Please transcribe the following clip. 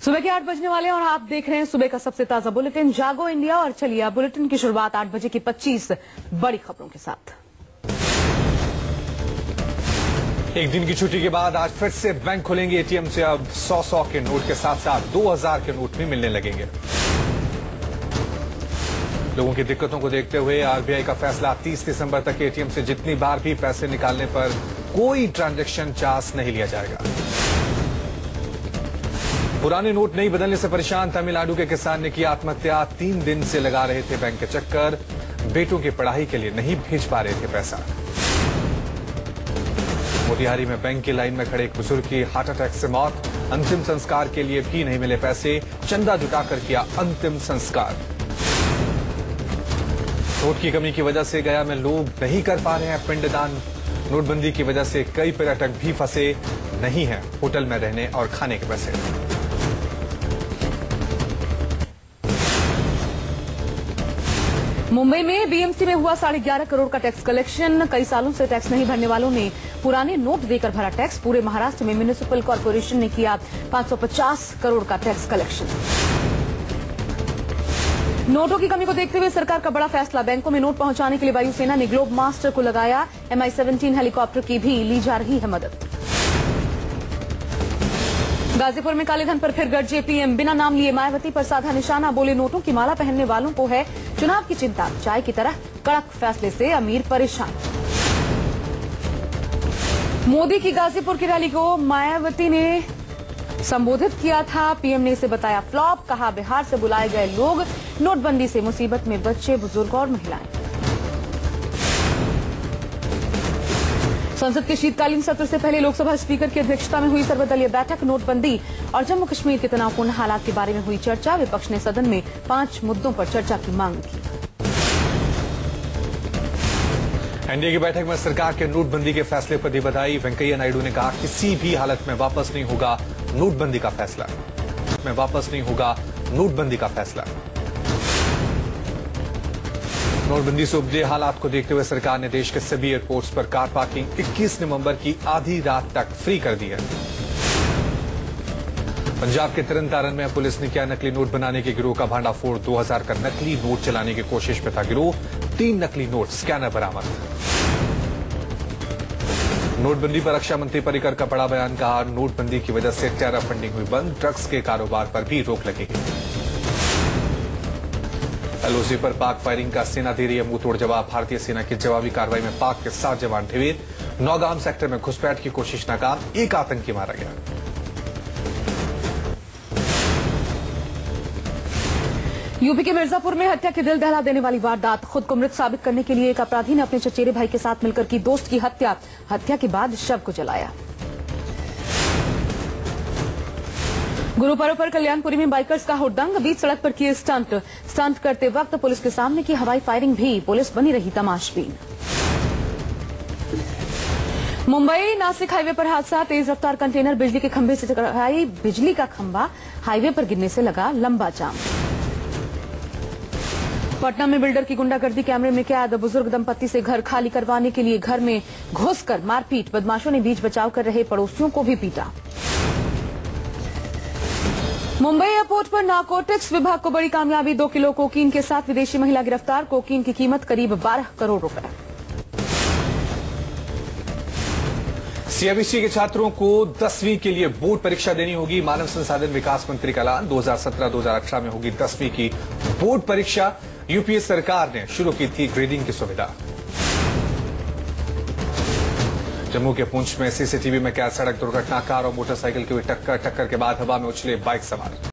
सुबह के 8 बजने वाले हैं और आप देख रहे हैं सुबह का सबसे ताजा बुलेटिन जागो इंडिया। और चलिए बुलेटिन की शुरुआत 8 बजे की 25 बड़ी खबरों के साथ। एक दिन की छुट्टी के बाद आज फिर से बैंक खुलेंगे। एटीएम से अब 100 के नोट के साथ साथ 2000 के नोट भी मिलने लगेंगे। लोगों की दिक्कतों को देखते हुए आरबीआई का फैसला 30 दिसंबर तक एटीएम से जितनी बार भी पैसे निकालने पर कोई ट्रांजैक्शन चार्ज नहीं लिया जाएगा। पुराने नोट नहीं बदलने से परेशान तमिलनाडु के किसान ने की आत्महत्या। 3 दिन से लगा रहे थे बैंक के चक्कर, बेटों की पढ़ाई के लिए नहीं भेज पा रहे थे पैसा। मोतिहारी में बैंक की लाइन में खड़े एक बुजुर्ग की हार्ट अटैक से मौत। अंतिम संस्कार के लिए भी नहीं मिले पैसे, चंदा जुटाकर किया अंतिम संस्कार। नोट की कमी की वजह से गया में लोग नहीं कर पा रहे हैं पिंडदान। नोटबंदी की वजह से कई पर्यटक भी फंसे नहीं हैं होटल में रहने और खाने के पैसे। मुंबई में बीएमसी में हुआ 11.5 करोड़ का टैक्स कलेक्शन। कई सालों से टैक्स नहीं भरने वालों ने पुराने नोट देकर भरा टैक्स। पूरे महाराष्ट्र में म्युनिसिपल कॉर्पोरेशन ने किया 550 करोड़ का टैक्स कलेक्शन। नोटों की कमी को देखते हुए सरकार का बड़ा फैसला। बैंकों में नोट पहुंचाने के लिए वायुसेना ने ग्लोब मास्टर को लगाया। MI-17 हेलीकॉप्टर की भी ली जा रही है मदद। गाजीपुर में काले धन पर फिर गरजे पीएम। बिना नाम लिए मायावती पर साधा निशाना। बोले नोटों की माला पहनने वालों को है चुनाव की चिंता। चाय की तरह कड़क फैसले से अमीर परेशान। मोदी की गाजीपुर की रैली को मायावती ने संबोधित किया था। पीएम ने इसे बताया फ्लॉप। कहा बिहार से बुलाए गए लोग नोटबंदी से मुसीबत में बच्चे, बुजुर्ग और महिलाएं। संसद के शीतकालीन सत्र से पहले लोकसभा स्पीकर की अध्यक्षता में हुई सर्वदलीय बैठक। नोटबंदी और जम्मू कश्मीर के तनावपूर्ण हालात के बारे में हुई चर्चा। विपक्ष ने सदन में 5 मुद्दों पर चर्चा की मांग की। एनडीए की बैठक में सरकार के नोटबंदी के फैसले पर दी बधाई। वेंकैया नायडू ने कहा किसी भी हालत में वापस नहीं होगा नोटबंदी का फैसला। नोटबंदी का फैसला। नोटबंदी से उपजे हालात को देखते हुए सरकार ने देश के सभी एयरपोर्ट्स पर कार पार्किंग 21 नवंबर की आधी रात तक फ्री कर दी है। पंजाब के तरन तारण में पुलिस ने किया नकली नोट बनाने के गिरोह का भांडाफोड़। 2000 का नकली नोट चलाने की कोशिश में था गिरोह। 3 नकली नोट स्कैनर बरामद। नोटबंदी पर रक्षा मंत्री पर्रिकर का बड़ा बयान। कहा नोटबंदी की वजह से टेरर फंडिंग हुई बंद। ड्रग्स के कारोबार पर भी रोक लगेगी। LOC पर पाक फायरिंग का सेना दे रही है मुंहतोड़ जवाब। भारतीय सेना की जवाबी कार्रवाई में पाक के 7 जवान ढेर। नौगाम सेक्टर में घुसपैठ की कोशिश नाकाम। एक आतंकी मारा गया। यूपी के मिर्जापुर में हत्या की दिल दहला देने वाली वारदात। खुद को मृत साबित करने के लिए एक अपराधी ने अपने चचेरे भाई के साथ मिलकर की दोस्त की हत्या। हत्या के बाद शव को जलाया। गुरु पर्व पर कल्याणपुरी में बाइकर्स का हुड़दंग। बीच सड़क पर किए स्टंट करते वक्त पुलिस के सामने की हवाई फायरिंग भी। पुलिस बनी रही तमाशबीन। मुंबई नासिक हाईवे पर हादसा। तेज रफ्तार कंटेनर बिजली के खंभे से टकराई। बिजली का खंभा हाईवे पर गिरने से लगा लंबा जाम। पटना में बिल्डर की गुंडागर्दी कैमरे में कैद। बुजुर्ग दंपत्ति से घर खाली करवाने के लिए घर में घुसकर मारपीट। बदमाशों ने बीच बचाव कर रहे पड़ोसियों को भी पीटा। मुंबई एयरपोर्ट पर नारकोटिक्स विभाग को बड़ी कामयाबी। 2 किलो कोकीन के साथ विदेशी महिला गिरफ्तार। कोकीन की कीमत करीब 12 करोड़ रुपए। सीआईबीसी के छात्रों को 10वीं के लिए बोर्ड परीक्षा देनी होगी। मानव संसाधन विकास मंत्री का ऐलान। 2017-2018 में होगी 10वीं की बोर्ड परीक्षा। यूपीए सरकार ने शुरू की थी ग्रेडिंग की सुविधा। जम्मू के पुंछ में सीसीटीवी में कैद सड़क दुर्घटना। कार और मोटरसाइकिल की हुई टक्कर के बाद हवा में उछले बाइक सवार।